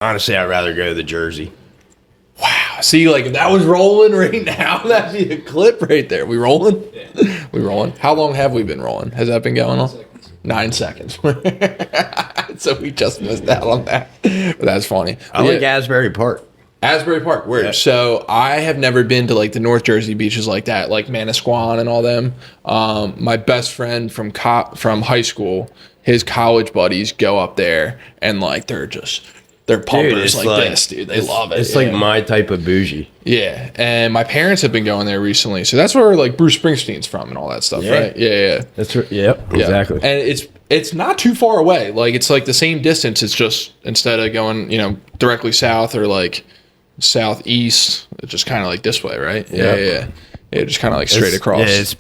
Honestly, I'd rather go to the Jersey. Wow. See, like if that was rolling right now, that'd be a clip right there. We rolling? Yeah. We rolling? How long have we been rolling? Has that been going on? 9 seconds. So we just missed out on that. But that's funny. I like Asbury Park. Asbury Park, weird. Yeah. So I have never been to like the North Jersey beaches like that, like Manasquan and all them. My best friend from high school, his college buddies go up there and like they're pumpers like this, dude. They love it. It's like my type of bougie. Yeah, and my parents have been going there recently, so that's where like Bruce Springsteen's from and all that stuff, right? Yeah. That's right. Yep, exactly. And it's not too far away. Like it's like the same distance. It's just instead of going, directly south or like southeast, it's just kind of like this way, right? Yeah. Just kind of like straight across. Yeah, it's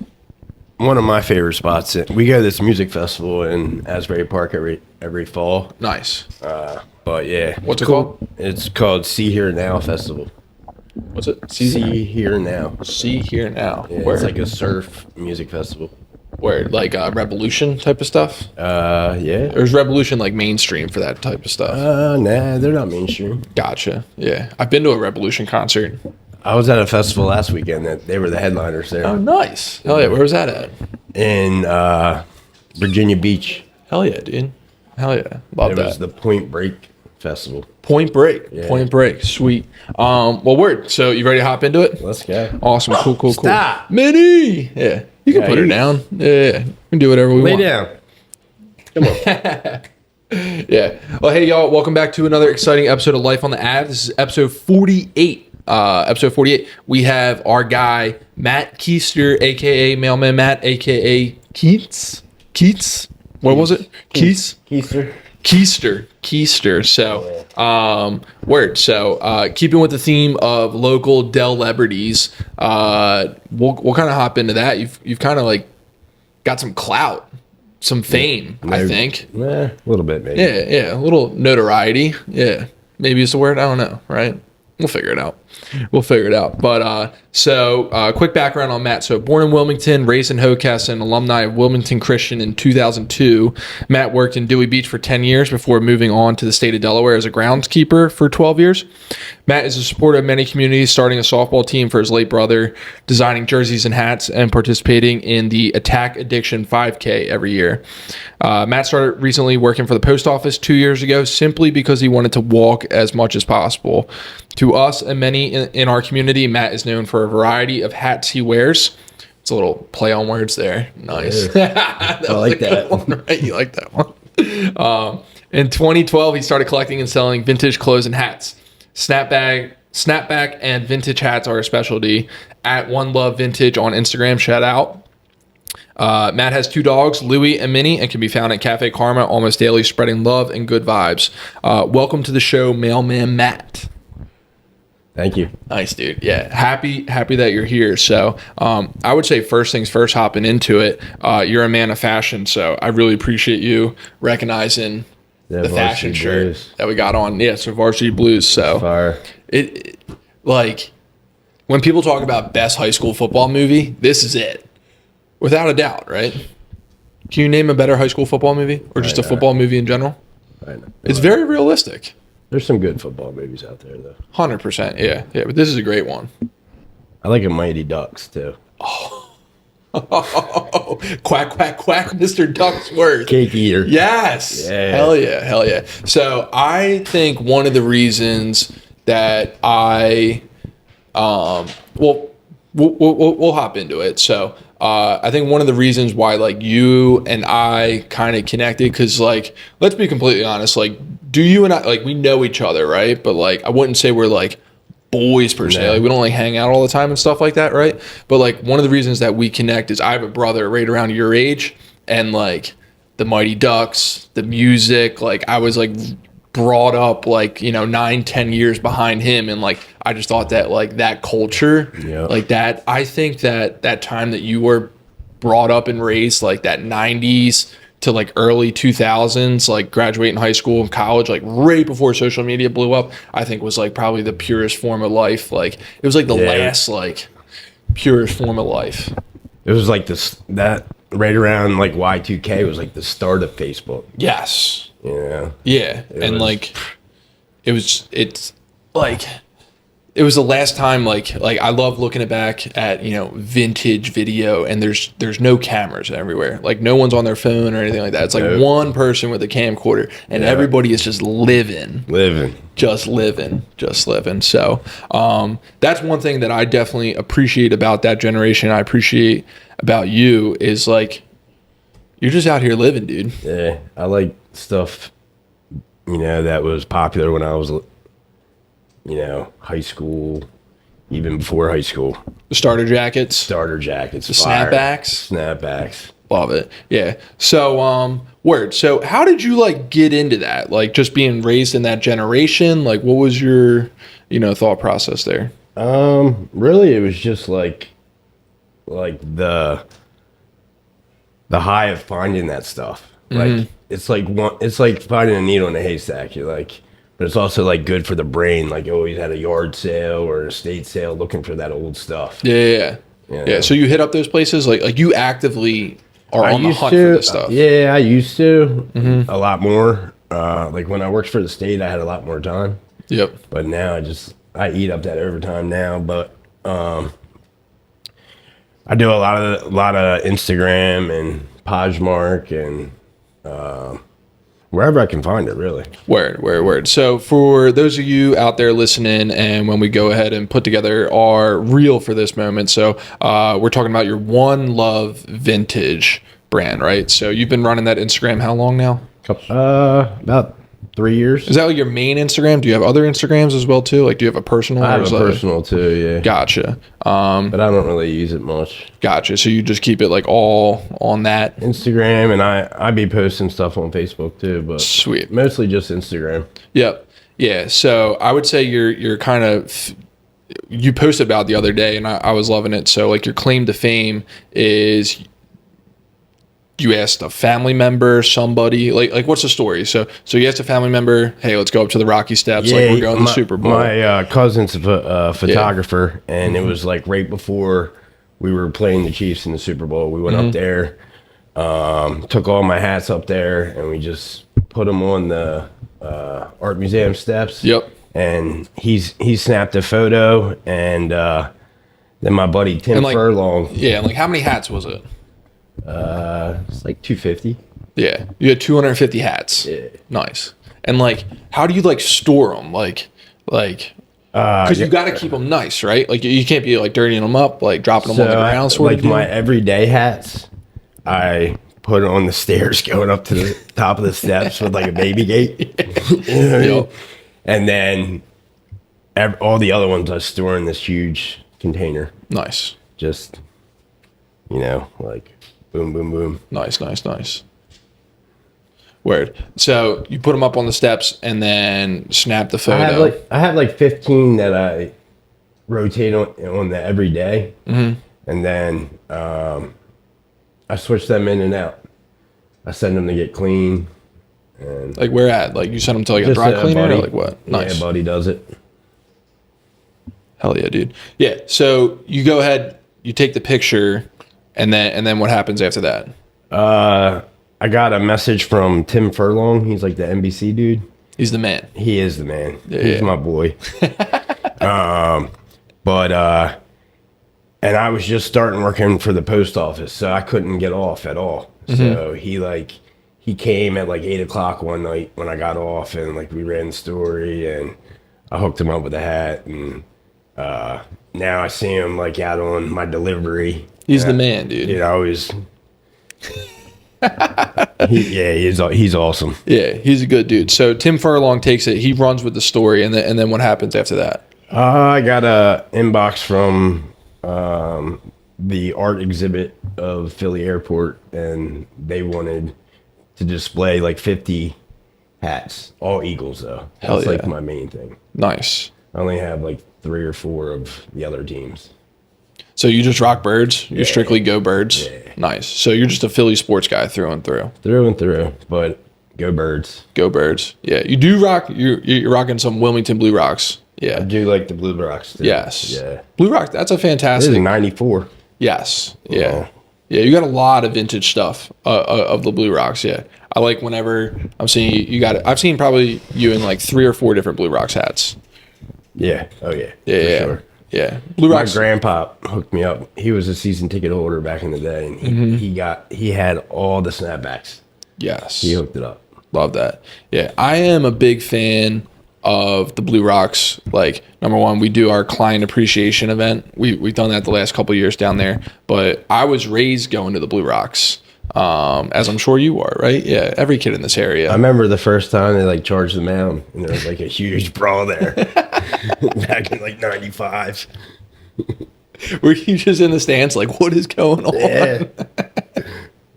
one of my favorite spots. We go to this music festival in Asbury Park every fall. Nice. But yeah, what's it called? It's called See Here Now Festival. What's it? See Here Now. See Here Now. Yeah, Where? It's like a surf music festival. Where, like Revolution type of stuff? Yeah. Or is Revolution like mainstream for that type of stuff? Nah, they're not mainstream. Gotcha. Yeah, I've been to a Revolution concert. I was at a festival last weekend that they were the headliners there. Oh, nice. Hell yeah. Where was that at? In Virginia Beach. Hell yeah, dude. Hell yeah. Love that. It was the Point Break Festival. Point Break. Yeah. Point Break. Sweet. Well, word. So you ready to hop into it? Let's go. Awesome. Cool. Stop. Minnie. Yeah. You can put her down. Yeah. We can do whatever we want. Lay down. Come on. Yeah. Well, hey, y'all. Welcome back to another exciting episode of Life on the Ave. This is episode 48. Episode 48. We have our guy, Matt Keister, a.k.a. Mailman Matt, a.k.a. Keats. What was it? Keister. So, word. So, keeping with the theme of local Del-lebrities, we'll kind of hop into that. You've kind of like got some clout, some fame, I think. A little bit, maybe. Yeah, a little notoriety. Yeah, maybe it's the word. I don't know, right? We'll figure it out. But quick background on Matt. So born in Wilmington, raised in Hocassin, alumni of Wilmington Christian in 2002. Matt worked in Dewey Beach for 10 years before moving on to the state of Delaware as a groundskeeper for 12 years. Matt is a supporter of many communities, starting a softball team for his late brother, designing jerseys and hats, and participating in the Attack Addiction 5K every year. Matt started recently working for the post office 2 years ago simply because he wanted to walk as much as possible. To us and many in our community, Matt is known for a variety of hats he wears. It's a little play on words there. Nice. I like that. One, right? You like that one. In 2012, he started collecting and selling vintage clothes and hats. Snapback and vintage hats are a specialty. At Onelovevntg on Instagram, shout out. Matt has 2 dogs, Louie and Minnie, and can be found at Cafe Karma almost daily, spreading love and good vibes. Welcome to the show, Mailman Matt. Thank you. Nice, dude. Yeah, happy that you're here. So I would say first things first, hopping into it, you're a man of fashion, so I really appreciate you recognizing the fashion shirt that we got on. Yeah, so Varsity Blues. So fire. It like when people talk about best high school football movie, this is it, without a doubt, right? Can you name a better high school football movie or just a football movie in general? I know. It's very realistic. There's some good football movies out there, though. 100%, yeah. But this is a great one. I like a Mighty Ducks too. Oh, quack, Mr. Ducksworth. Cake eater. Yes. Yeah. Hell yeah. So I think one of the reasons that we'll hop into it. So I think one of the reasons why like you and I kind of connected, because like, let's be completely honest, like, do you and I, like, we know each other, right? But like, I wouldn't say we're like boys per se. Like, we don't like hang out all the time and stuff like that, right? But like, one of the reasons that we connect is I have a brother right around your age, and like the Mighty Ducks, the music, like I was like brought up like 9-10 years behind him, and like I just thought that like that culture, like that, I think that time that you were brought up and raised, like that 90s to like early 2000s, like graduating high school and college, like right before social media blew up, I think was like probably the purest form of life. Like it was like the last like purest form of life. It was like that right around like Y2K was like the start of Facebook. Yes. Yeah. Yeah. And like it's like it was the last time like I love looking back at, you know, vintage video, and there's no cameras everywhere. Like no one's on their phone or anything like that. It's like Nope. one person with a camcorder, and everybody is just living. Just living. So that's one thing that I definitely appreciate about that generation. I appreciate about you is like you're just out here living, dude. Yeah, I like stuff, you know, that was popular when I was, you know, high school, even before high school. The starter jackets, The snapbacks. Snapbacks. Love it. Yeah. So, word. So how did you like get into that? Like just being raised in that generation? Like what was your, you know, thought process there? Really it was just like the high of finding that stuff. Like it's like finding a needle in a haystack. You're like, but it's also like good for the brain. Like you always had a yard sale or an estate sale looking for that old stuff. Yeah. So you hit up those places like you actively are on the hunt for this stuff. Yeah, I used to a lot more. Like when I worked for the state, I had a lot more time. Yep. But now I eat up that overtime now. But I do a lot of Instagram and Poshmark and wherever I can find it, really. Word. So for those of you out there listening, and when we go ahead and put together our reel for this moment, so we're talking about your Onelovevntg brand, right? So you've been running that Instagram how long now? About 3 years. Is that like your main Instagram? Do you have other Instagrams as well too? Like, do you have a personal? I have a personal too, yeah. Gotcha. But I don't really use it much. Gotcha. So you just keep it like all on that Instagram, and I be posting stuff on Facebook too, but sweet. Mostly just Instagram. Yep. Yeah. So I would say you're kind of, you posted about the other day, and I was loving it. So like your claim to fame is you asked a family member, somebody, like what's the story? So you asked a family member, hey, let's go up to the Rocky Steps. Like we're going to the Super Bowl. My cousin's a photographer, and it was like right before we were playing the Chiefs in the Super Bowl. We went up there, took all my hats up there, and we just put them on the art museum steps. Yep. And he snapped a photo, and then my buddy Tim Furlong. Yeah, and like how many hats was it? It's like 250. Yeah, you had 250 hats. Yeah. Nice. And like, how do you like store them? Like, because you got to keep them nice, right? Like you can't be like dirtying them up, like dropping them on the ground. Sort of my everyday hats, I put on the stairs going up to the top of the steps with like a baby gate. Yep. And then all the other ones I store in this huge container. Nice. Just, like boom, boom, boom. Nice. Word. So you put them up on the steps and then snap the photo. I have like 15 that I rotate on the every day. And then I switch them in and out. I send them to get clean. And like where at? Like you send them to like a dry cleaner or like what? Nice. Yeah, buddy does it. Hell yeah, dude. Yeah. So you go ahead, you take the picture, and then what happens after that? I got a message from Tim Furlong. He's like the NBC dude. He's the man. He is the man. Yeah, He's my boy. And I was just starting working for the post office, so I couldn't get off at all. So he came at like 8:00 one night when I got off, and like we ran the story, and I hooked him up with a hat, and now I see him like out on my delivery. He's the man, dude. He's awesome. Yeah, he's a good dude. So Tim Furlong takes it. He runs with the story, and then what happens after that? I got a inbox from the art exhibit of Philly Airport, and they wanted to display like 50 hats, all Eagles though. That's like my main thing. Nice. I only have like 3 or 4 of the other teams. So you just rock birds? You strictly go birds? Yeah. Nice. So you're just a Philly sports guy through and through. Through and through, but go birds. Go birds. Yeah. You do rock, you're rocking some Wilmington Blue Rocks. Yeah. I do like the Blue Rocks too. Yes. Yeah. Blue Rock, that's a fantastic. This is 94. Yes. Yeah. Yeah, you got a lot of vintage stuff of the Blue Rocks, yeah. I like whenever I'm seeing you got it. I've seen probably you in like 3 or 4 different Blue Rocks hats. Yeah. Oh yeah. Yeah. For sure. Yeah. Blue Rocks. My grandpa hooked me up. He was a season ticket holder back in the day, and he had all the snapbacks. Yes. He hooked it up. Love that. Yeah. I am a big fan of the Blue Rocks. Like, number one, we do our client appreciation event. We've done that the last couple of years down there, but I was raised going to the Blue Rocks, as I'm sure you are, right? Yeah, every kid in this area. I remember the first time they like charged the mound, and there was like a huge brawl there back in like '95. Were you just in the stands like, what is going on? Yeah.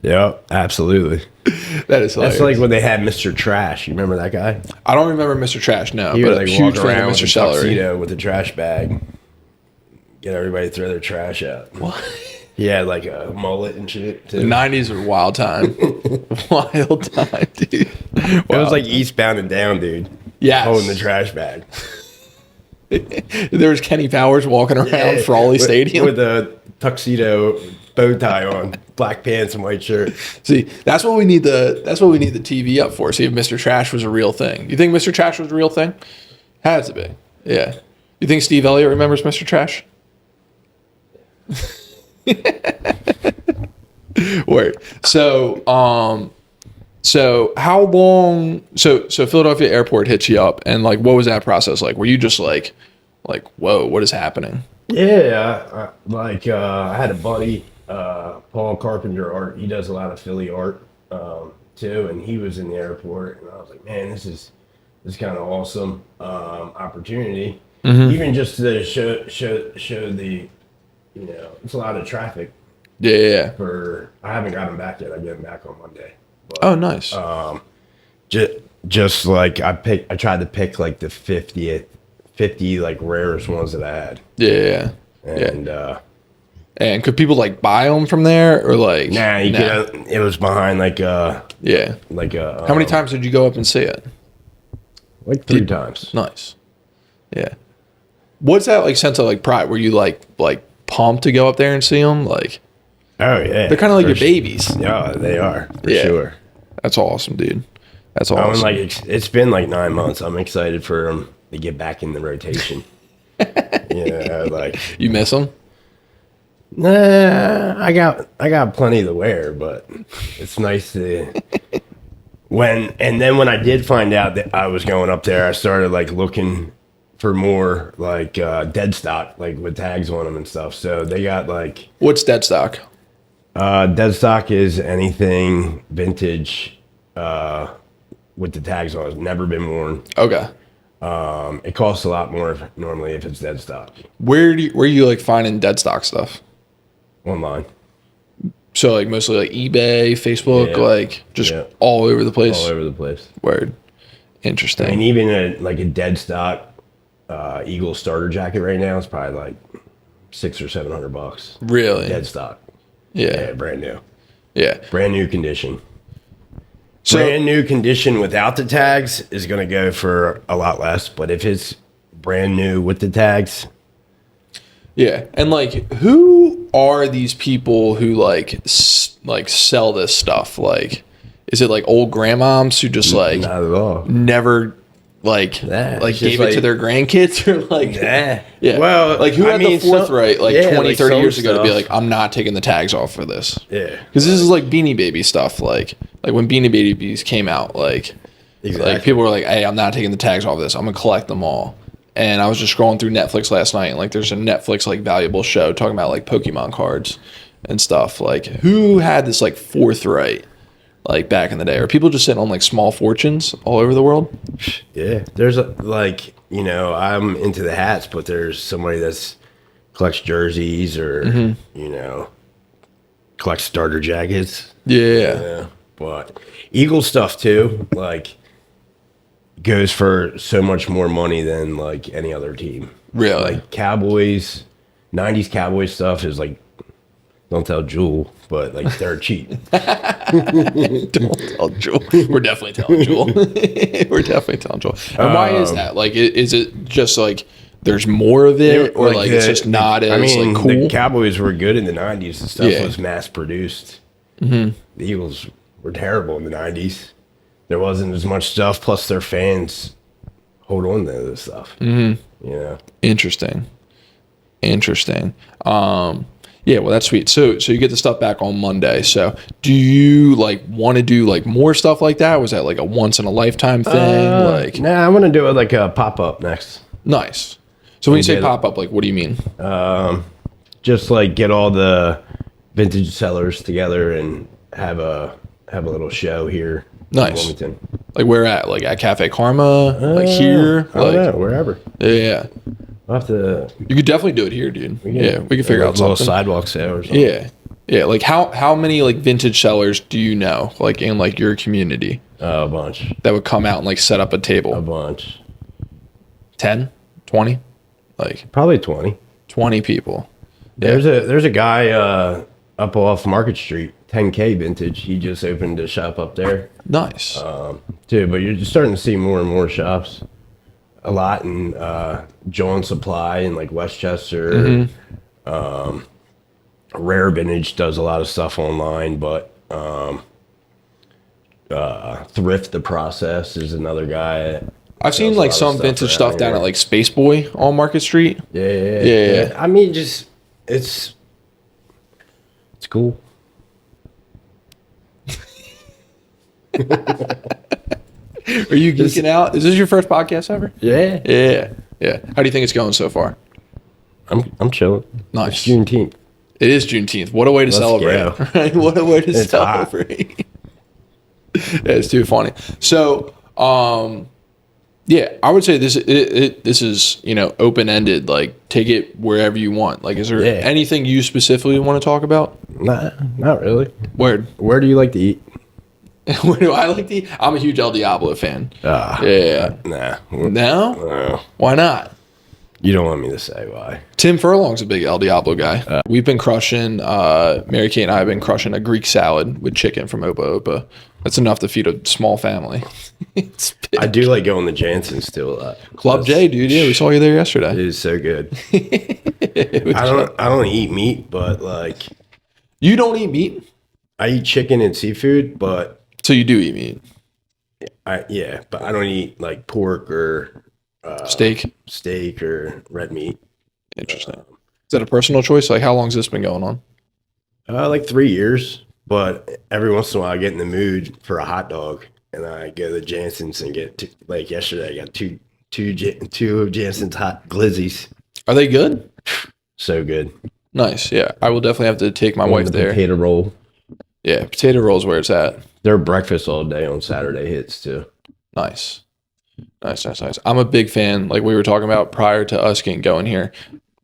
Yep, absolutely. That is hilarious. That's like when they had Mr. Trash. You remember that guy? I don't remember Mr. Trash, no, He but would a like huge walk fan around of with Mr. a Celery. tuxedo with a trash bag, get everybody to throw their trash out. What? He had like a mullet and shit too. The 90s were a wild time. Wild time, dude. It was like eastbound and down, dude. Yes. Holding the trash bag. There was Kenny Powers walking around Frawley Stadium. With a tuxedo bow tie on, black pants and white shirt. See, that's what we need the TV up for. See if Mr. Trash was a real thing. You think Mr. Trash was a real thing? Has to be. Yeah. You think Steve Elliott remembers Mr. Trash? Word. So how long? So Philadelphia Airport hits you up, and like, what was that process like? Were you just like, whoa, what is happening? Yeah, I had a buddy, Paul Carpenter Art. He does a lot of Philly art too, and he was in the airport, and I was like, man, this is kind of awesome opportunity, even just to show the, it's a lot of traffic. Yeah. I haven't got him back yet. I get him back on Monday. But, oh, nice. Just like I tried to pick like the 50 like rarest ones that I had. Yeah. And and could people like buy them from there or like? Nah, it was behind like how many times did you go up and see it? Like 3 times. Nice. Yeah. What's that like sense of like pride? Were you like pumped to go up there and see them? Like, oh yeah, they're kind of like your babies. Yeah, they are for sure. That's awesome, dude. That's awesome. It's been like 9 months. I'm excited for them to get back in the rotation. You miss them? Nah, I got plenty to wear, but it's nice to when I did find out that I was going up there, I started like looking for more like dead stock, like with tags on them and stuff. So they got like, what's dead stock? Dead stock is anything vintage with the tags on. It's never been worn. Okay. It costs a lot more normally if it's dead stock. Where are you like finding dead stock stuff? Online. So like mostly like eBay, Facebook, like just all over the place. All over the place. Word. Interesting. I mean, even a dead stock Eagle starter jacket right now is probably like $600 or $700. Really? Dead stock. Yeah. Brand new. Yeah. Brand new condition. So, brand new condition without the tags is going to go for a lot less, but if it's brand new with the tags. Yeah. And like, who are these people who like sell this stuff? Like, is it like old grandmoms who just like not at all never gave it to their grandkids or like yeah. Well, like who had the forthright 20, 30 years ago to be like, I'm not taking the tags off for this. Yeah. Because this is like Beanie Baby stuff. Like when Beanie Babies came out, like people were like, hey, I'm not taking the tags off this. I'm gonna collect them all. And I was just scrolling through Netflix last night, and like there's a Netflix like valuable show talking about like Pokemon cards and stuff. Like who had this like forthright like back in the day? Are people just sitting on like small fortunes all over the world? Yeah, there's I'm into the hats, but there's somebody that's collects jerseys or collects starter jackets. Yeah, but Eagle stuff too, like goes for so much more money than like any other team. Really, like Cowboys, '90s Cowboys stuff is like, don't tell Jewel, but like they're cheap. Don't tell Jewel. We're definitely telling Jewel. We're definitely telling Jewel. And why is that? Like, is it just like there's more of it, or like it's just not as like cool? The Cowboys were good in the '90s. The stuff was mass produced. The Eagles were terrible in the 90s. There wasn't as much stuff, plus their fans hold on to this stuff. You know? Interesting. Yeah, well, that's sweet. So you get the stuff back on Monday. So do you like want to do like more stuff like that? Was that like a once in a lifetime thing? Nah, I'm gonna do it like a pop up next. Nice. So when you say pop up, like what do you mean? Just like get all the vintage sellers together and have a little show here. Nice. In Wilmington. Like where at? Like at Cafe Karma? Like here? I don't know, wherever. Yeah. I'll have to. You could definitely do it here, dude. We can figure out a little something. sidewalk sale or something. Yeah. Like how many like vintage sellers do you know like in like your community A bunch. that would come out and like set up a table? A bunch. 10, 20, like Probably 20. 20 people. There's a guy up off Market Street, 10K Vintage. He just opened a shop up there. Nice. Too, but you're just starting to see more and more shops. A lot in John Supply in like Westchester. Rare Vintage does a lot of stuff online, but Thrift the Process is another guy. I've seen like some vintage stuff down at like Space Boy on Market Street. Yeah. I mean, just it's cool. Are you geeking out? Is this your first podcast ever? Yeah. How do you think it's going so far? I'm chilling. Nice. It's Juneteenth. It is Juneteenth. What a way to celebrate. go. Right? What a way to It's hot. celebrate. It's too funny. So, yeah, I would say this is, open ended. Like, take it wherever you want. Like, is there anything you specifically want to talk about? Nah, not really. Word. Where do you like to eat? Where do I like to eat? I'm a huge El Diablo fan. Yeah. No? No. Why not? You don't want me to say why. Tim Furlong's a big El Diablo guy. We've been crushing, Mary Kate and I have been crushing a Greek salad with chicken from Opa Opa. That's enough to feed a small family. It's big. I do like going to Jansen's still a lot. Club J, dude. Yeah, we saw you there yesterday. It is so good. I don't eat meat, but like You don't eat meat? I eat chicken and seafood, but So you do eat meat. but I don't eat like pork or Steak. or red meat. Interesting. Is that a personal choice? Like, how long has this been going on? Like 3 years, but every once in a while I get in the mood for a hot dog, and I go to Jansen's and get like yesterday I got two of Jansen's hot glizzies. Are they good? So good. Nice. Yeah, I will definitely have to take my wife there. Potato roll. Yeah, potato rolls where it's at. Their breakfast all day on Saturday hits too. Nice. I'm a big fan, like we were talking about prior to us getting going here,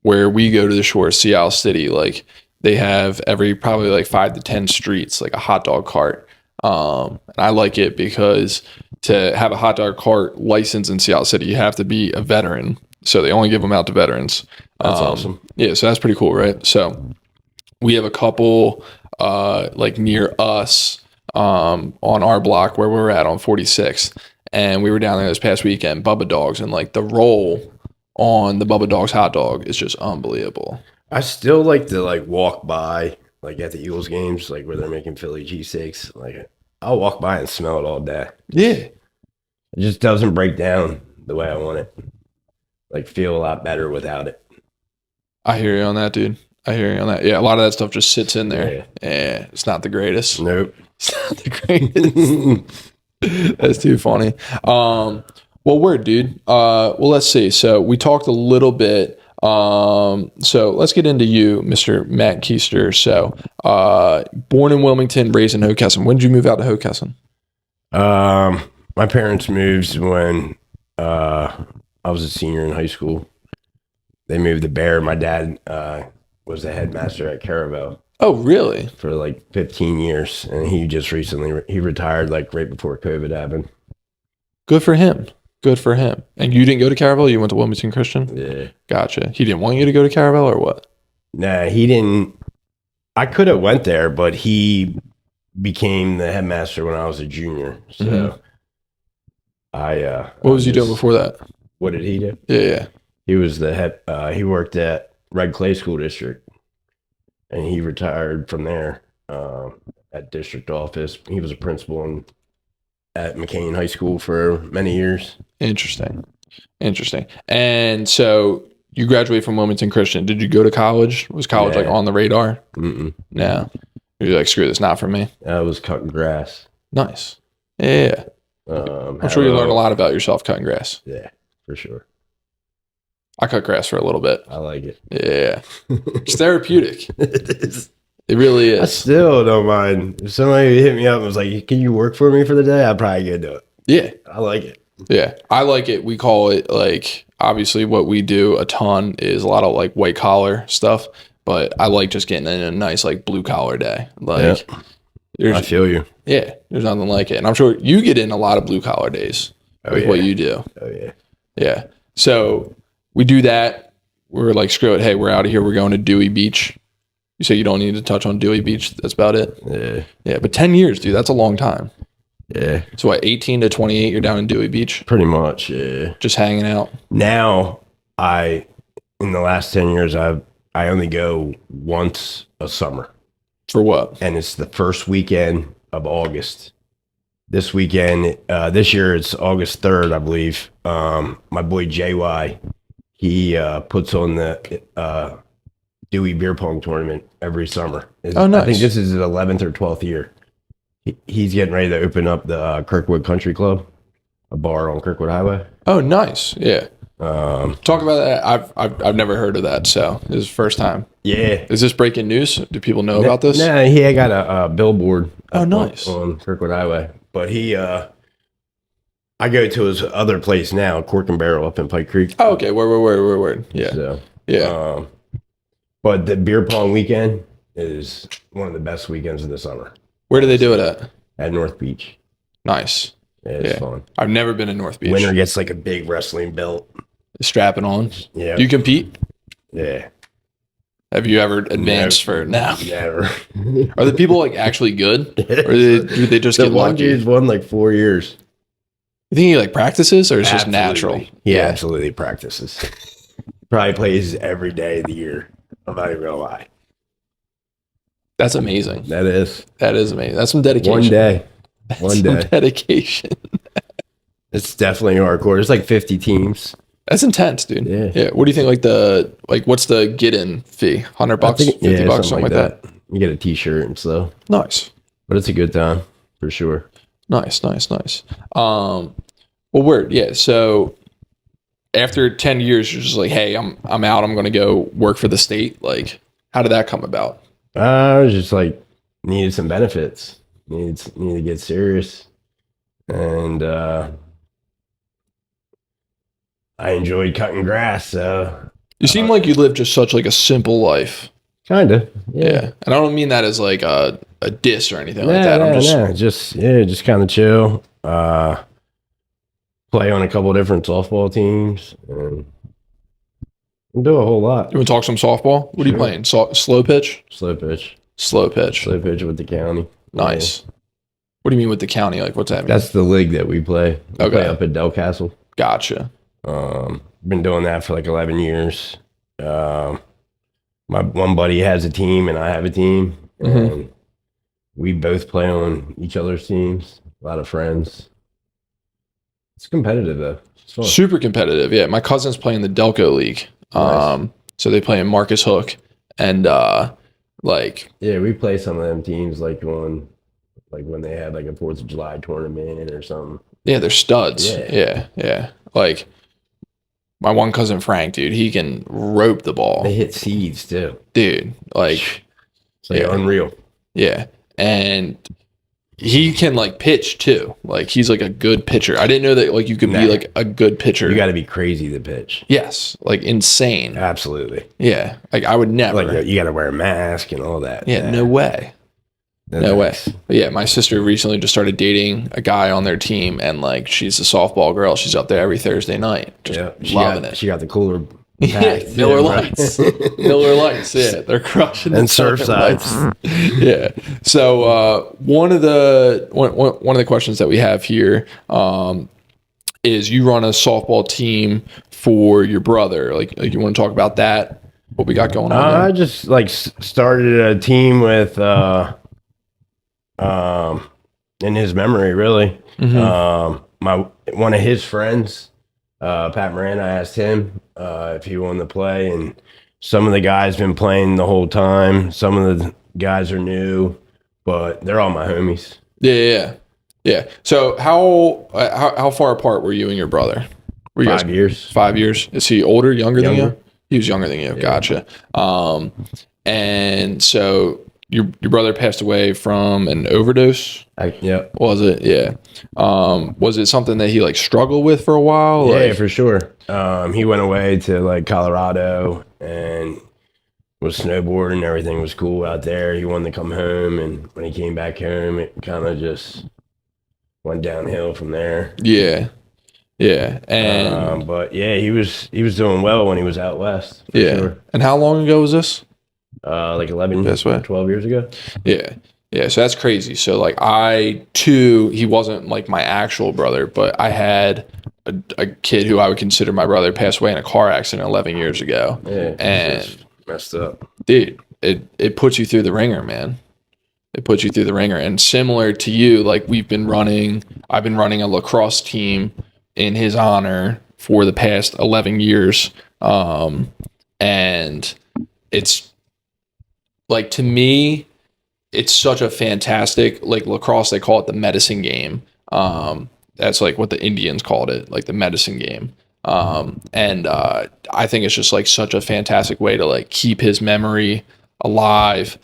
where we go to the shore, Seattle City, like they have every probably like 5 to 10 streets, like a hot dog cart. And I like it because to have a hot dog cart license in Seattle City, you have to be a veteran. So they only give them out to veterans. That's awesome. Yeah, so that's pretty cool, right? So we have a couple like near us on our block where we're at on 46th. And we were down there this past weekend, Bubba Dogs, and like the roll on the Bubba Dogs hot dog is just unbelievable. I still like to like walk by like at the Eagles games, like where they're making Philly cheesesteaks. Like I'll walk by and smell it all day. Yeah. It just doesn't break down the way I want it. Like feel a lot better without it. I hear you on that, dude. I hear you on that. Yeah, a lot of that stuff just sits in there. Yeah, it's not the greatest. Nope. It's not the greatest. That's too funny. Well, word, dude. Well, let's see. So we talked a little bit. So let's get into you, Mr. Matt Keister. So, born in Wilmington, raised in Hockessin. When did you move out to Hockessin? My parents moved when I was a senior in high school. They moved to Bear. My dad was the headmaster at Caravel. Oh, really? For like 15 years, and he just recently he retired like right before COVID happened. Good for him. Good for him. And you didn't go to Caravel? You went to Wilmington Christian? Yeah. Gotcha. He didn't want you to go to Caravel or what? Nah, he didn't. I could have went there, but he became the headmaster when I was a junior. So what was he doing before that? What did he do? Yeah. He was the head. He worked at Red Clay School District, and he retired from there. at district office. He was a principal at McCain High School for many years. Interesting. And so you graduated from Wilmington Christian. Did you go to college? Was college like on the radar? Mm-mm. No. You're like, screw this, not for me. I was cutting grass. Nice. Yeah. I'm sure you learned a lot about yourself cutting grass. Yeah, for sure. I cut grass for a little bit. I like it. Yeah. It's therapeutic. It is. It really is. I still don't mind. If somebody hit me up and was like, can you work for me for the day? I'd probably go do it. Yeah. I like it. Yeah. I like it. We call it like, obviously what we do a ton is a lot of like white collar stuff, but I like just getting in a nice like blue collar day. Like, I feel you. Yeah, there's nothing like it. And I'm sure you get in a lot of blue collar days with what you do. Oh, yeah. Yeah. So we do that. We're like, screw it. Hey, we're out of here. We're going to Dewey Beach. You say you don't need to touch on Dewey Beach. That's about it. Yeah. Yeah. But 10 years, dude, that's a long time. Yeah. So what, 18 to 28, you're down in Dewey Beach? Pretty much, yeah. Just hanging out? Now, in the last 10 years, I only go once a summer. For what? And it's the first weekend of August. This weekend, this year it's August 3rd, I believe. My boy JY, he puts on the Dewey beer pong tournament every summer. Oh, nice. I think this is his 11th or 12th year. He's getting ready to open up the Kirkwood Country Club, a bar on Kirkwood Highway. Oh, nice. Yeah. Talk about that. I've never heard of that, so this is the first time. Yeah. Is this breaking news? Do people know about this? Nah, he got a billboard. Oh, nice. On Kirkwood Highway. But I go to his other place now, Cork and Barrel up in Pike Creek. Oh, okay. Word. Yeah. So, yeah. But the beer pong weekend is one of the best weekends of the summer. Where do they do it at? At North Beach. Nice. Yeah, it's fun. I've never been to North Beach. Winner gets like a big wrestling belt. Strapping on. Yeah. Do you compete? Yeah. Have you ever advanced for now? Never. Are the people like actually good? Or do they just get one lucky? dude's won like 4 years. You think he like practices or is just natural? He absolutely practices. Probably plays every day of the year. I'm not even gonna lie. That's amazing. That is amazing. That's some dedication. One day. That's some dedication. It's definitely hardcore. There's like 50 teams. That's intense, dude. Yeah. What do you think? What's the get-in fee? $100, $50, something like that. You get a T-shirt and stuff. Nice. But it's a good time for sure. Nice. Well, word. Yeah. So after 10 years, you're just like, hey, I'm out. I'm going to go work for the state. Like, how did that come about? I was just like needed some benefits. Needed to get serious, and I enjoyed cutting grass. So you seem like you live just such like a simple life. Kinda, yeah. And I don't mean that as like a diss or anything like that. I'm just kind of chill. Play on a couple different softball teams and do a whole lot. You want to talk some softball? What are you playing? Slow pitch? Slow pitch. Slow pitch. Slow pitch with the county. Nice. Yeah. What do you mean with the county? Like, what's that mean? That's the league that we play. We play up at Del Castle. Gotcha. Been doing that for like 11 years. My one buddy has a team and I have a team. And we both play on each other's teams. A lot of friends. It's competitive though. It's fun. Super competitive. Yeah. My cousin's playing the Delco League. Nice. So they play in Marcus Hook and we play some of them teams like when they had like a 4th of July tournament or something. Yeah, they're studs. Yeah. Like my one cousin Frank, dude, he can rope the ball. They hit seeds too. Dude, like it's like unreal. Yeah. And he can like pitch too. Like he's like a good pitcher. I didn't know that like you could be like a good pitcher. You got to be crazy to pitch. Yes, like insane. Absolutely. Yeah, like I would never. Like you got to wear a mask and all that. Yeah, no way. No way. But yeah, my sister recently just started dating a guy on their team, and like she's a softball girl. She's up there every Thursday night, just loving it. She got the cooler. Miller Lights. Miller Lights, yeah. They're crushing and Surfsides. Yeah. So one of the questions that we have here is you run a softball team for your brother. Like you want to talk about that? What we got going on? I just like started a team with in his memory, really. One of his friends, Pat Moran, I asked him if he wanted to play, and some of the guys been playing the whole time. Some of the guys are new, but they're all my homies. Yeah. So how far apart were you and your brother? Were you 5 years. 5 years. Is he older, younger than Younger. you? He was younger than you. Yeah. Gotcha. And so your brother passed away from an overdose. Yeah. Was it? Yeah. Was it something that he like struggled with for a while? Yeah, like, for sure. He went away to like Colorado and was snowboarding. Everything was cool out there. He wanted to come home, and when he came back home, it kind of just went downhill from there. Yeah. And but yeah, he was doing well when he was out west. For sure. And how long ago was this? Like 11, That's what? 12 years ago. Yeah. So that's crazy. So like I too, he wasn't like my actual brother, but I had a kid who I would consider my brother pass away in a car accident 11 years ago. Yeah, and messed up, dude. It puts you through the ringer, man. It puts you through the ringer. And similar to you, like I've been running a lacrosse team in his honor for the past 11 years. And it's like, to me, it's such a fantastic, like lacrosse, they call it the medicine game. That's like what the Indians called it, like the medicine game. And I think it's just like such a fantastic way to like keep his memory alive,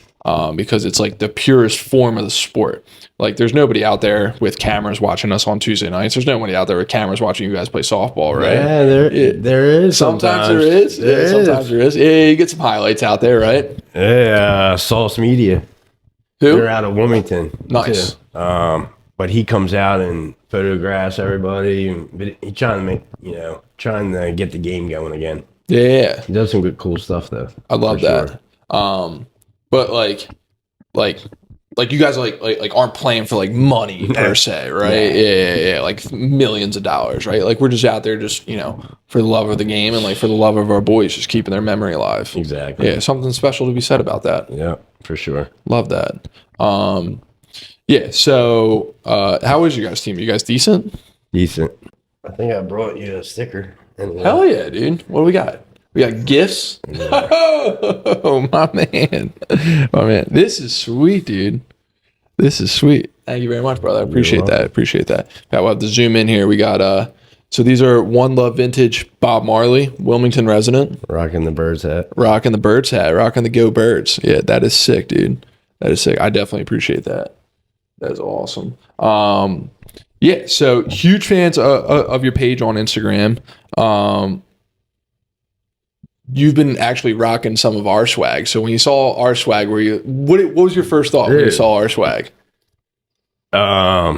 because it's like the purest form of the sport. Like there's nobody out there with cameras watching us on Tuesday nights. There's nobody out there with cameras watching you guys play softball, right? Yeah, there is. Sometimes there is. Sometimes there is. Yeah, you get some highlights out there, right? Yeah, Sauce Media. Who? They're out of Wilmington. Nice. Too. But he comes out and photographs everybody. But he's trying to get the game going again. Yeah. He does some good, cool stuff though. I love that. Sure. But like you guys like aren't playing for like money per se, right? Yeah. Like millions of dollars, right? Like we're just out there just, for the love of the game and like for the love of our boys, just keeping their memory alive. Exactly. Yeah, something special to be said about that. Yeah, for sure. Love that. Yeah, so how is your guys' team? Are you guys decent? Decent. I think I brought you a sticker. Hell yeah, dude. What do we got? We got gifts. Yeah. Oh, my man. This is sweet, dude. This is sweet. Thank you very much, brother. I appreciate that. We'll have to zoom in here. We got so these are One Love Vintage Bob Marley, Wilmington resident. Rocking the Birds hat. Rocking the Go Birds. Yeah, that is sick, dude. That is sick. I definitely appreciate that. That is awesome. Yeah, so huge fans of your page on Instagram. You've been actually rocking some of our swag. So when you saw our swag, what was your first thought when you saw our swag? I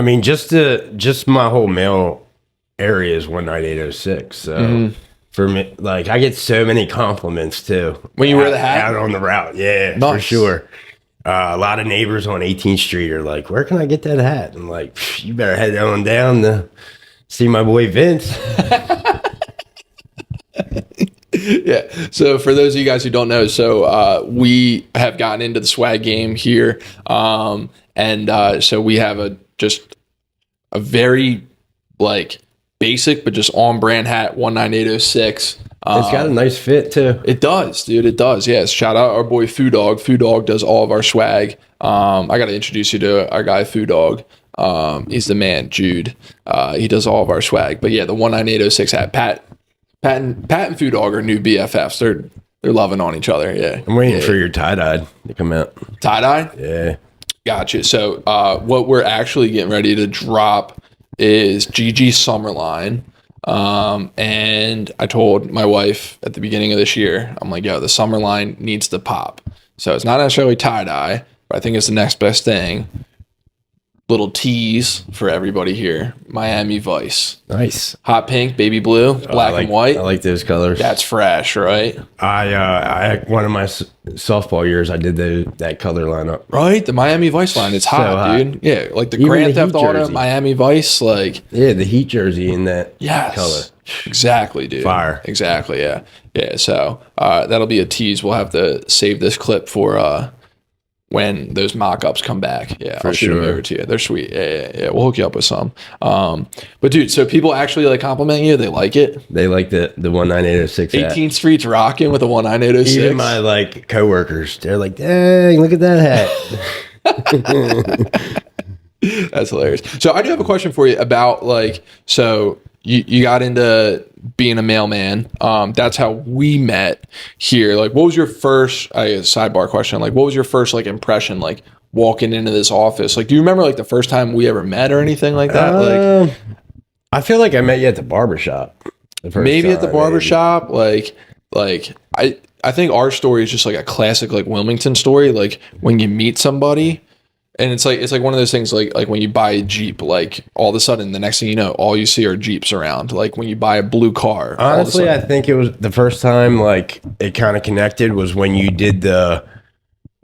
mean, just my whole mail area is 19806. So for me, like I get so many compliments too. When you wear the hat? Out on the route. Yeah, nice. For sure. A lot of neighbors on 18th Street are like, where can I get that hat? I'm like, you better head on down to see my boy Vince. Yeah. So for those of you guys who don't know, so we have gotten into the swag game here. And so we have just a very like basic, but just on brand hat, 19806. It's got a nice fit too. It does, dude. It does. Yes. Shout out our boy Foo Dog. Foo Dog does all of our swag. I got to introduce you to our guy Foo Dog. He's the man, Jude. He does all of our swag. But yeah, the 19806 hat. Pat and Foo Dog are new BFFs. They're loving on each other. Yeah. I'm waiting for your tie-dye to come out. Tie-dye? Yeah. Gotcha. So what we're actually getting ready to drop is GG Summerline. And I told my wife at the beginning of this year, I'm like, yo, the Summerline needs to pop. So it's not necessarily tie-dye, but I think it's the next best thing. Little tease for everybody here. Miami Vice. Nice. Hot pink, baby blue, black and white. I like those colors. That's fresh, right? I one of my softball years, I did that color lineup. Right? The Miami Vice line. It's hot, dude. Yeah, like the Even Grand the Theft Auto jersey. Miami Vice, like. Yeah, the Heat jersey in that color. Exactly, dude. Fire. Exactly, yeah. Yeah, so that'll be a tease. We'll have to save this clip for when those mock-ups come back. Yeah, I'll shoot them over to you. They're sweet. Yeah. We'll hook you up with some. But dude, so people actually like compliment you. They like it. They like the 19806. 18th Street's rocking with a 19806. Even my like coworkers, they're like, dang, look at that hat. That's hilarious. So I do have a question for you about like, so you got into being a mailman. That's how we met here. Like, what was your first, sidebar question, like, what was your first like impression, like walking into this office? Like, do you remember like the first time we ever met or anything like that? Like, I feel like I met you at the barbershop. Maybe at the barbershop. Like I think our story is just like a classic like Wilmington story. Like when you meet somebody, and it's like one of those things like when you buy a Jeep, like all of a sudden the next thing you know, all you see are Jeeps around. Like when you buy a blue car. Honestly, I think it was the first time like it kind of connected was when you did the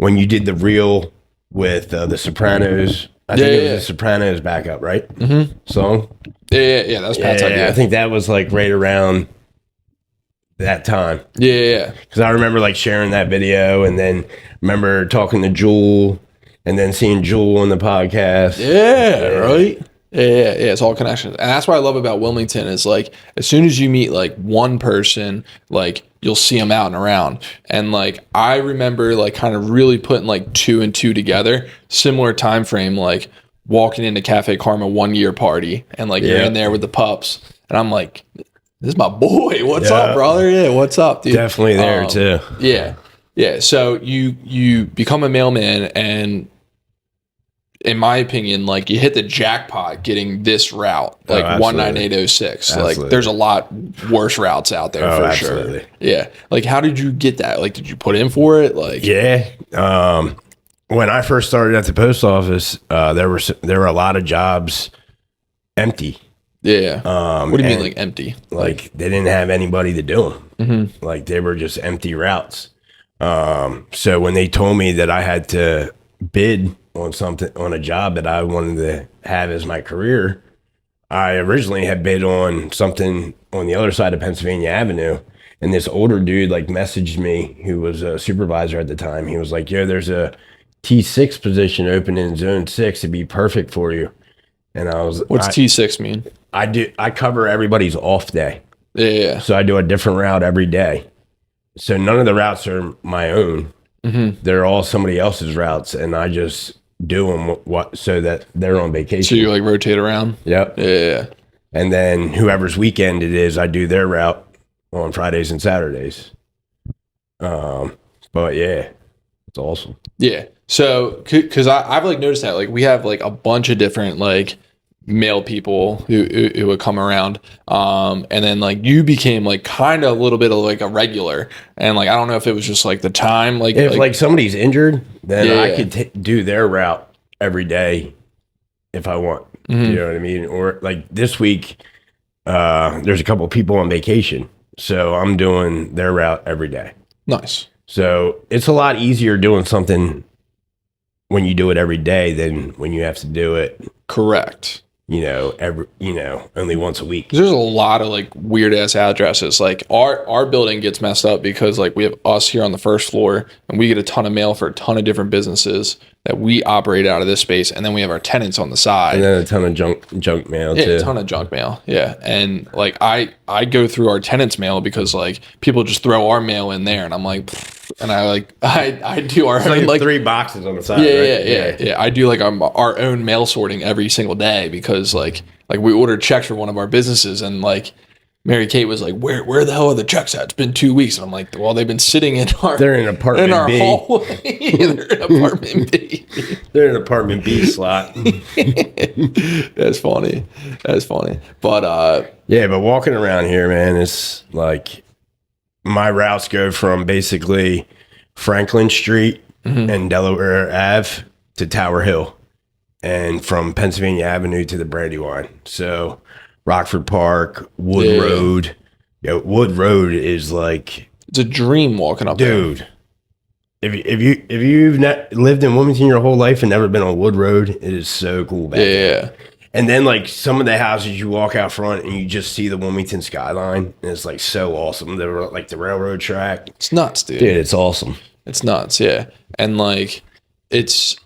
reel with the Sopranos. I think it was the Sopranos backup, right? Mm-hmm. Song. Yeah. That was Pat's idea. I think that was like right around that time. Yeah. Because I remember like sharing that video, and then remember talking to Jewel, and then seeing Jewel on the podcast. Yeah, right? Yeah, it's all connections. And that's what I love about Wilmington is like, as soon as you meet like one person, like you'll see them out and around. And like, I remember like kind of really putting like 2 and 2 together, similar time frame, like walking into Cafe Karma 1 year party, and like you're in there with the pups. And I'm like, this is my boy. What's up, brother? Yeah, what's up, dude? Definitely there too. Yeah. So you become a mailman, and in my opinion, like you hit the jackpot getting this route, like 19806. Like there's a lot worse routes out there for sure. Yeah. Like how did you get that? Like did you put in for it? Like when I first started at the post office, there were a lot of jobs empty. Yeah. What do you mean like empty? Like they didn't have anybody to do them. Mm-hmm. Like they were just empty routes. So when they told me that I had to bid on a job that I wanted to have as my career, I originally had bid on something on the other side of Pennsylvania Avenue, and this older dude like messaged me, who was a supervisor at the time. He was like, yo, there's a T6 position open in zone 6. It'd be perfect for you. And what's T6 mean? I cover everybody's off day. Yeah. So I do a different route every day. So none of the routes are my own. Mm-hmm. They're all somebody else's routes, and I just do them so that they're on vacation. So you like rotate around? Yep. Yeah. And then whoever's weekend it is, I do their route on Fridays and Saturdays. But yeah, it's awesome. Yeah. So, because I've like noticed that like we have like a bunch of different like male people who would come around, and then like you became like kind of a little bit of like a regular, and like I don't know if it was just like the time, like if like somebody's injured, then I could do their route every day if I want. Mm-hmm. You know what I mean? Or like this week, there's a couple of people on vacation, so I'm doing their route every day. Nice. So it's a lot easier doing something when you do it every day than when you have to do it. Correct. Only once a week. There's a lot of like weird ass addresses. Like our building gets messed up because like we have us here on the first floor, and we get a ton of mail for a ton of different businesses that we operate out of this space, and then we have our tenants on the side, and then a ton of junk mail too. A ton of junk mail. Yeah, and like I go through our tenants' mail because like people just throw our mail in there, and I'm like. And I do our own, like 3 boxes on the side. Yeah. I do like our own mail sorting every single day because like we ordered checks for one of our businesses, and like Mary Kate was like, where the hell are the checks at? It's been 2 weeks, and I'm like, well, they've been sitting they're in apartment B. hallway. They're in apartment B. They're in apartment B slot. That's funny. But but walking around here, man, it's like. My routes go from basically Franklin Street and Delaware Ave to Tower Hill, and from Pennsylvania Avenue to the Brandywine. So Rockford Park, Wood Road. Wood Road is like it's a dream walking up there. Dude. If you've not lived in Wilmington your whole life and never been on Wood Road, it is so cool back there. And then like some of the houses you walk out front and you just see the Wilmington skyline, and it's like so awesome. Like the railroad track. It's nuts, dude. Dude, it's awesome. It's nuts, yeah. And like it's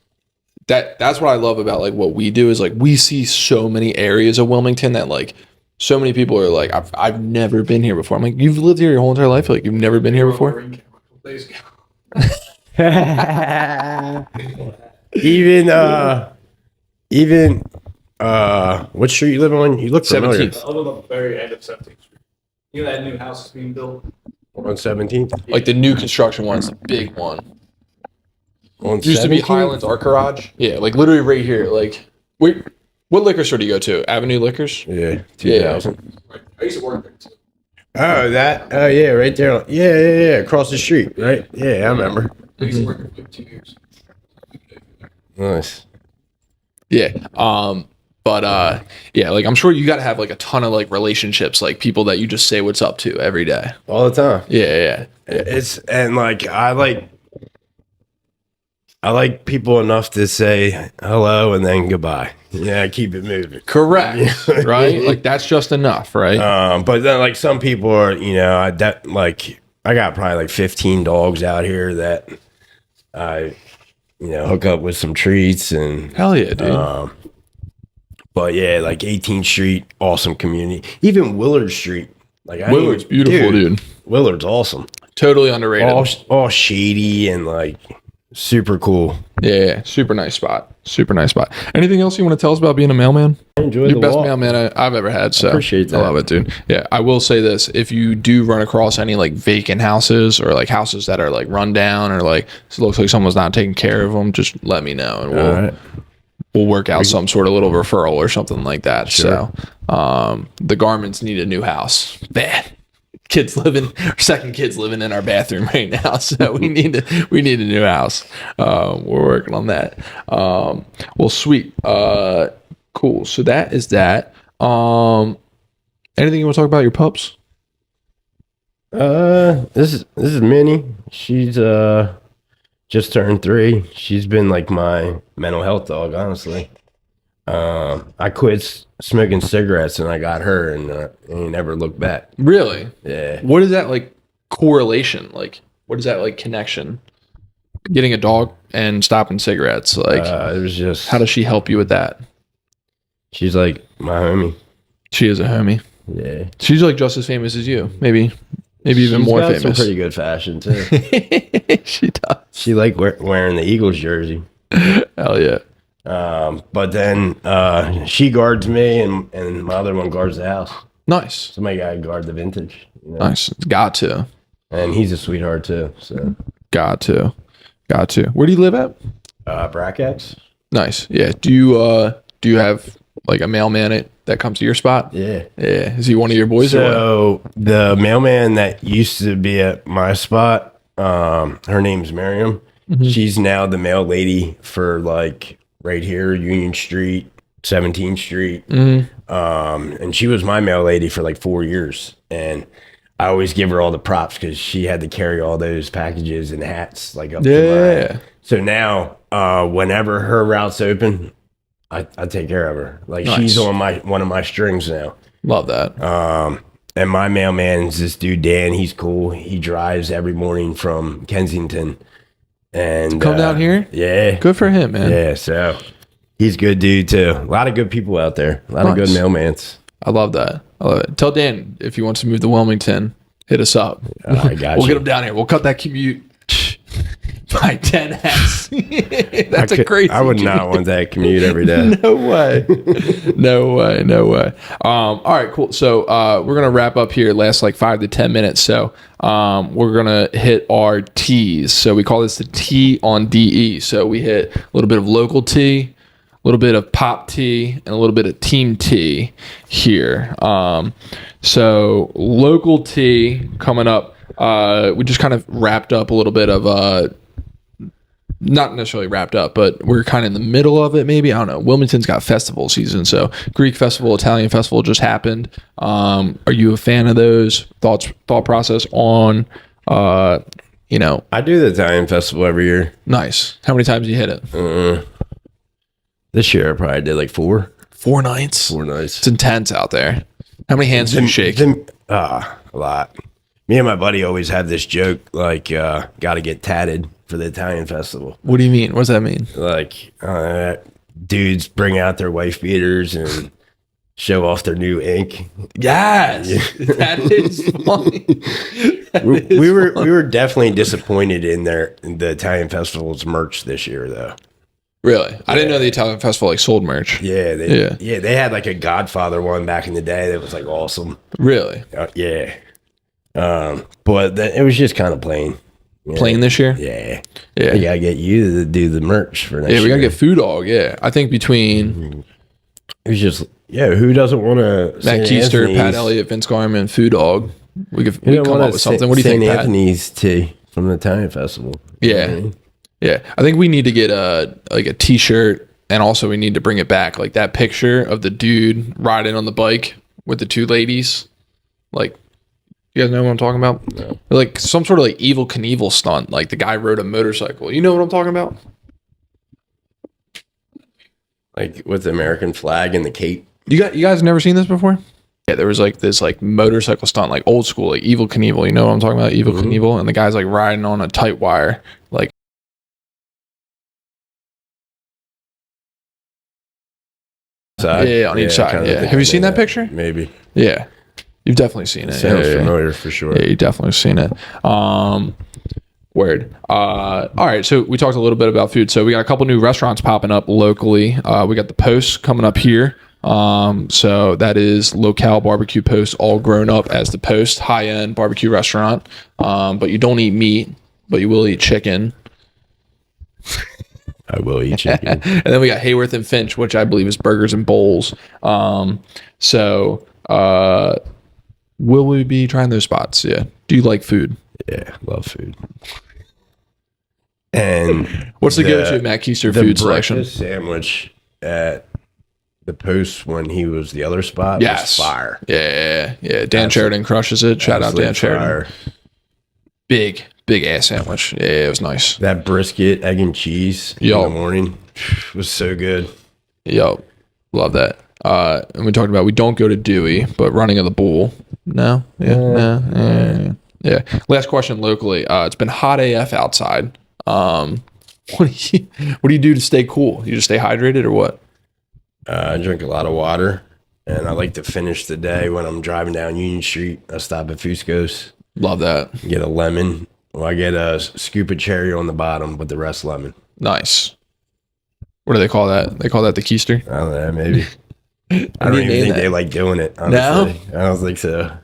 that's what I love about like what we do is like we see so many areas of Wilmington that like so many people are like I've never been here before. I'm like, you've lived here your whole entire life, like you've never been here before. Even what street you live on? You look familiar. 17th. I live on the very end of 17th Street. You know that new house is being built? On 17th? Like the new construction one is the big one. On Used to be 17th? Highlands Art Garage. Yeah, like literally right here. Like, wait, what liquor store do you go to? Avenue Liquors? Yeah, 2000. I used to work there too. Oh, that? Oh, yeah, right there. Yeah, across the street, right? Yeah, I remember. I used to work there for like 2 years. Nice. Yeah. Yeah, like I'm sure you got to have like a ton of like relationships, like people that you just say what's up to every day. All the time. Yeah. It's, and like, I like people enough to say hello and then goodbye. Yeah, keep it moving. Correct. Right? Like that's just enough, right? But then like some people are, I got probably like 15 dogs out here that I, hook up with some treats and Hell yeah, dude. but yeah, like 18th Street, awesome community. Even Willard Street. Willard's beautiful, dude. Willard's awesome. Totally underrated. All shady and like super cool. Yeah. Super nice spot. Anything else you want to tell us about being a mailman? I enjoy Your the best walk. mailman I've ever had. So appreciate that. I love it, dude. Yeah, I will say this: if you do run across any like vacant houses or like houses that are like run down or like it looks like someone's not taking care of them, just let me know and All right. we'll work out some sort of little referral or something like that. Sure. So, the Garments need a new house. Bad. Second kid's living in our bathroom right now, so we need a new house. We're working on that. Well, sweet. Cool. So that is that. Anything you want to talk about your pups? This is Minnie. She's just turned 3. She's been like my mental health dog, honestly. I quit smoking cigarettes and I got her and never looked back. Really? Yeah. What is that like correlation? Like, what is that like connection? Getting a dog and stopping cigarettes. Like, It was just, how does she help you with that? she's like my homie. She is a homie. Yeah. She's like just as famous as you. Maybe even She's more got some famous. pretty good fashion too. She does. She like wearing the Eagles jersey. Hell yeah. But then she guards me and my other one guards the house. Nice. Somebody got to guard the vintage. Nice. Got to. And he's a sweetheart too. So Got to. Where do you live at? Brackex? Nice. Yeah. Do you have like a mailman that comes to your spot? Yeah. Yeah. Is he one of your boys or what? So the mailman that used to be at my spot, her name's Miriam. Mm-hmm. She's now the mail lady for like right here, Union Street, 17th Street. Mm-hmm. And she was my mail lady for like 4 years. And I always give her all the props because she had to carry all those packages and hats like up to Yeah. So now, whenever her route's open, I take care of her. Like Nice. she's on one of my strings now. Love that. And my mailman is this dude, Dan. He's cool. He drives every morning from Kensington. And Come down here? Yeah. Good for him, man. Yeah, so he's a good dude too. A lot of good people out there. A lot of good Nice. mailmans. I love that. Tell Dan if he wants to move to Wilmington, hit us up. I got We'll you. get him down here. We'll cut that commute by 10x. That's a crazy. I would not want that commute every day. No way. No way. All right, cool. So we're gonna wrap up here. Last like 5 to 10 minutes. So we're gonna hit our T's. So we call this the T on DE. So we hit a little bit of local T, a little bit of pop T, and a little bit of team T here. So local T coming up. We just kind of wrapped up a little bit of not necessarily wrapped up, but we're kind of in the middle of it. Maybe, I don't know. Wilmington's got festival season, so Greek festival, Italian festival just happened. Are you a fan of those? Thought process on, I do the Italian festival every year. Nice. How many times you hit it? This year I probably did like 4 nights. 4 nights. It's intense out there. How many hands did you shake? A lot. Me and my buddy always have this joke, like, got to get tatted. for the Italian festival. What do you mean? What does that mean? Like, dudes bring out their wife beaters and show off their new ink. Yes, that is funny. We were definitely disappointed in the Italian festival's merch this year, though. Really, I didn't know the Italian festival like sold merch. Yeah, they had like a Godfather one back in the day that was like awesome. Really, yeah. But it was just kind of plain. Plain this year. Yeah. Yeah. We gotta get you to do the merch for next year. Yeah, we gotta get Food Dog. Yeah, I think between it was just who doesn't want to Matt Keister, Pat Elliott, Vince Garman, Food Dog. We could come up with something. What do you think, Pat? Anthony's tea from the Italian festival. Yeah, yeah. I think we need to get a T-shirt, and also we need to bring it back, like that picture of the dude riding on the bike with the two ladies. Like, you guys know what I'm talking about? No. Like some sort of like Evel Knievel stunt. Like the guy rode a motorcycle. You know what I'm talking about? Like with the American flag and the cape. You guys never seen this before? Yeah, there was like this like motorcycle stunt, like old school, like Evel Knievel. You know what I'm talking about? Evel Knievel, and the guy's like riding on a tight wire, like. Yeah, on each side. Yeah. Have you seen that picture? Maybe. Yeah, you've definitely seen it. Sounds familiar for sure. Yeah, you've definitely seen it. Word. All right, so we talked a little bit about food. So we got a couple new restaurants popping up locally. We got the Post coming up here. So that is Locale Barbecue Post, all grown up as the Post, high-end barbecue restaurant. But you don't eat meat, but you will eat chicken. I will eat chicken. And then we got Hayworth and Finch, which I believe is burgers and bowls. Will we be trying those spots? Yeah. Do you like food? Yeah, love food. And what's the go-to Matt Keister food selection? The sandwich at the Post when he was the other spot was fire. Yeah. Dan Sheridan crushes it. Shout out Dan Sheridan. Big ass sandwich. Yeah, it was nice. That brisket, egg and cheese in the morning was so good. Yo, love that. And we talked about we don't go to Dewey, but running of the bull. No. Yeah. Last question locally. It's been hot AF outside. What do you do to stay cool? You just stay hydrated or what? I drink a lot of water, and I like to finish the day when I'm driving down Union Street. I stop at Fusco's. Love that. Get a lemon. Well, I get a scoop of cherry on the bottom, but the rest lemon. Nice. What do they call that? They call that the Keister? I don't know, maybe. I don't even think they like doing it, honestly. No? I don't think so.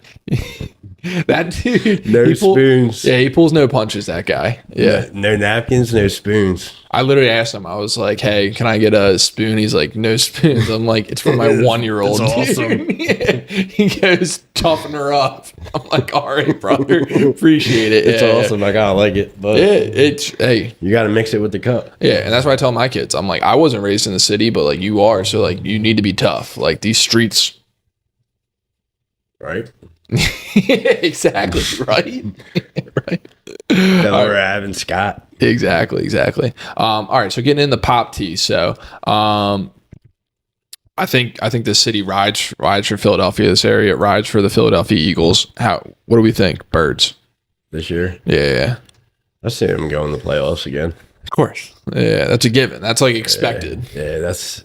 That dude. No spoons. Yeah, he pulls no punches, that guy. Yeah. No napkins, no spoons. I literally asked him, I was like, hey, can I get a spoon? He's like, no spoons. I'm like, it's for my 1-year-old. That's awesome. Yeah. He goes, toughen her up. I'm like, all right, brother. Appreciate it. It's awesome. I gotta like it. But hey. You gotta mix it with the cup. Yeah, and that's what I tell my kids. I'm like, I wasn't raised in the city, but like you are. So like you need to be tough. Like these streets. Right? Exactly. Right. Right. That we're having Scott. Exactly. All right, so getting in the pop tea. So I think this city rides for Philadelphia. This area rides for the Philadelphia Eagles. What do we think? Birds this year? Yeah. I see them go in the playoffs again. Of course. Yeah, that's a given. That's like expected. Yeah, that's.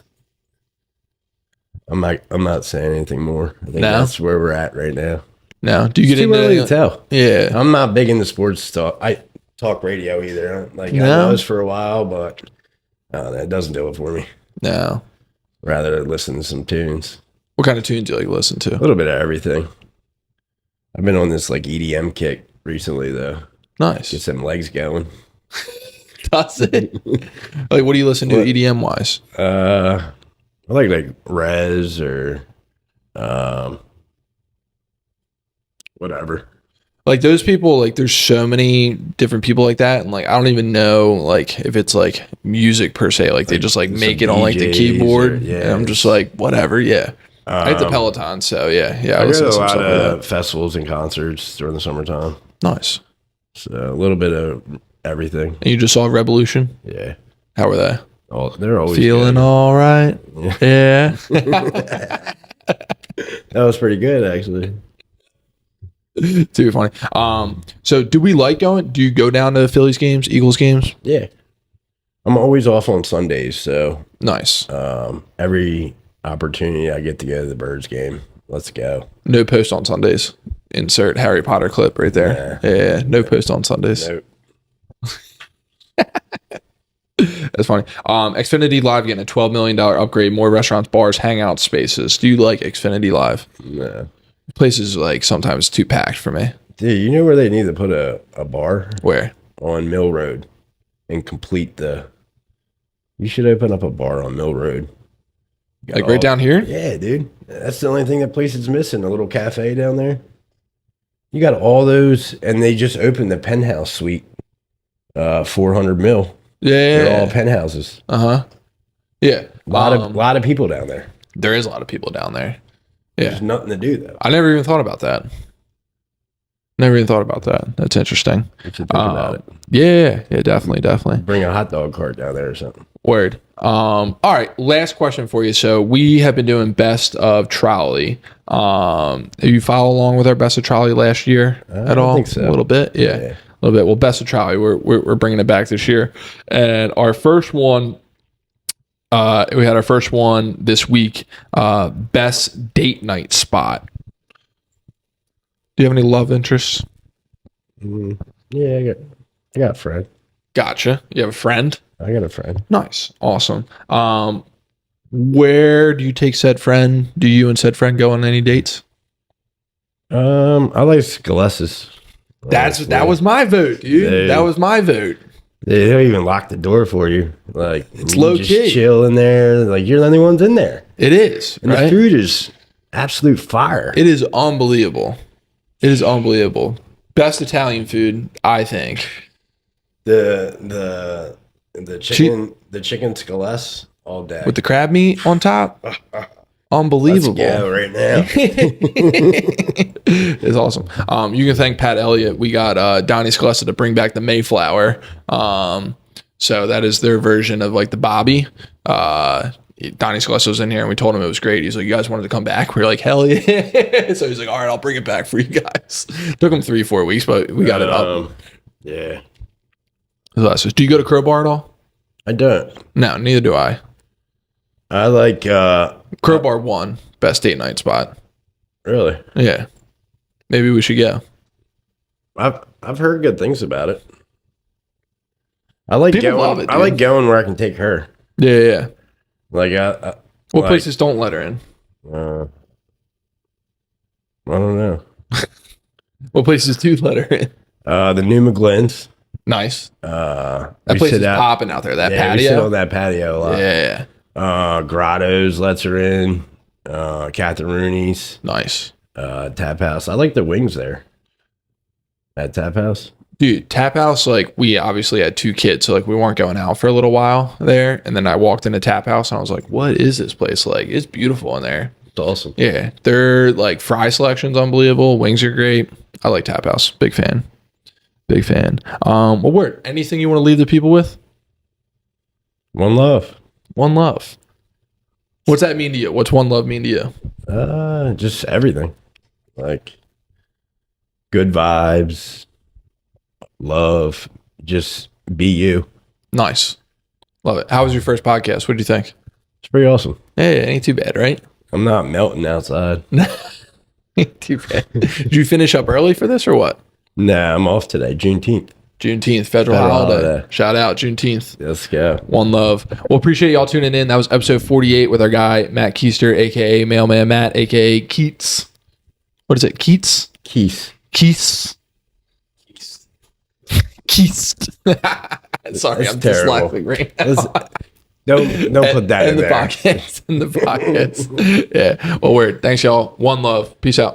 I'm not saying anything more. I think that's where we're at right now. No, do you get too early to tell? Yeah, I'm not big into sports talk. I talk radio either. Like I was for a while, but that doesn't do it for me. No, rather listen to some tunes. What kind of tunes do you like to listen to? A little bit of everything. I've been on this like EDM kick recently, though. Nice, get some legs going. Does it? Like, what do you listen to EDM wise? I like Rez or whatever. Like those people, like there's so many different people like that, and like I don't even know like if it's like music per se. Like they just like make it on like the keyboard, and I'm just like whatever. Yeah, I hit the Peloton, so yeah. I go to a lot of festivals and concerts during the summertime. Nice. So a little bit of everything. And you just saw Revolution? Yeah. How were they? Oh, they're always feeling good. All right. Yeah. That was pretty good, actually. Too funny. So do we like going? Do you go down to Phillies games, Eagles games? Yeah. I'm always off on Sundays, so Nice. every opportunity I get to go to the Birds game, let's go. No post on Sundays. Insert Harry Potter clip right there. Yeah. No post on Sundays. Nope. That's funny. Xfinity Live getting a $12 million upgrade, more restaurants, bars, hangout spaces. Do you like Xfinity Live? No. Places like sometimes too packed for me. Dude, you know where they need to put a bar? Where? On Mill Road and complete the... You should open up a bar on Mill Road. Like right down here? Yeah, dude. That's the only thing that place is missing, a little cafe down there. You got all those, and they just opened the penthouse suite, 400 mil. Yeah. They're all penthouses. Yeah. A lot of people down there. There is a lot of people down there. Yeah. There's nothing to do, though. I never even thought about that. That's interesting. You should think about it. Yeah, definitely. Bring a hot dog cart down there or something. Word. All right, last question for you. So we have been doing best of trolley. Have you followed along with our best of trolley last year at all? I think so. A little bit, yeah. A little bit. Well, best of trolley, we're bringing it back this year, and our first one. We had our first one this week. Best date night spot. Do you have any love interests? Yeah, I got a friend. Gotcha. You have a friend? I got a friend. Nice. Awesome. Where do you take said friend? Do you and said friend go on any dates? I like Scales's. That was my vote, dude. That was my vote. They don't even lock the door for you. Like, it's you low just key. Chill in there. Like, you're the only ones in there. It is. And the food is absolute fire. It is unbelievable. Best Italian food, I think. The chicken Scalese all day. With the crab meat on top. Unbelievable. Let's go right now. It's awesome. You can thank Pat Elliott. We got Donnie Scalessa to bring back the Mayflower. So that is their version of like the Bobby. Donnie Scalessa was in here and we told him it was great. He's like, you guys wanted to come back? We were like, hell yeah. So he's like, all right, I'll bring it back for you guys. Took him 3-4 weeks, but we got it up. Yeah. Do you go to Crowbar at all? I don't. No, neither do I. I like Crowbar 1, best date night spot. Really? Yeah. Maybe we should go. I've heard good things about it. I like People going. love it, I like going where I can take her. Yeah. Like what places don't let her in? I don't know. What places do let her in? The New McGlynn's. Nice. That place is popping out there. That patio. We sit on that patio a lot. Yeah. Grottos lets her in. Catherine Rooney's. Nice. Tap House. I like the wings there. At Tap House. Dude, Tap House, like, we obviously had 2 kids, so, like, we weren't going out for a little while there. And then I walked into Tap House, and I was like, what is this place like? It's beautiful in there. It's awesome. Yeah. Their, like, fry selection's unbelievable. Wings are great. I like Tap House. Big fan. Well, word. Anything you want to leave the people with? One love. One love. What's that mean to you? What's one love mean to you? Just everything. Like, good vibes. Love, just be you. Nice. Love it. How was your first podcast? What did you think? It's pretty awesome. Hey, it ain't too bad, right? I'm not melting outside. Ain't too bad. Did you finish up early for this or what? Nah, I'm off today, Juneteenth. Federal holiday. Shout out, Juneteenth. Let's go. One love. Well, appreciate y'all tuning in. That was episode 48 with our guy, Matt Keister, a.k.a. Mailman Matt, a.k.a. Keats. What is it? Keats? Keith. Sorry, That's I'm terrible. dyslexic right now. Don't put that in there. In the pockets. Yeah. Well, word. Thanks, y'all. One love. Peace out.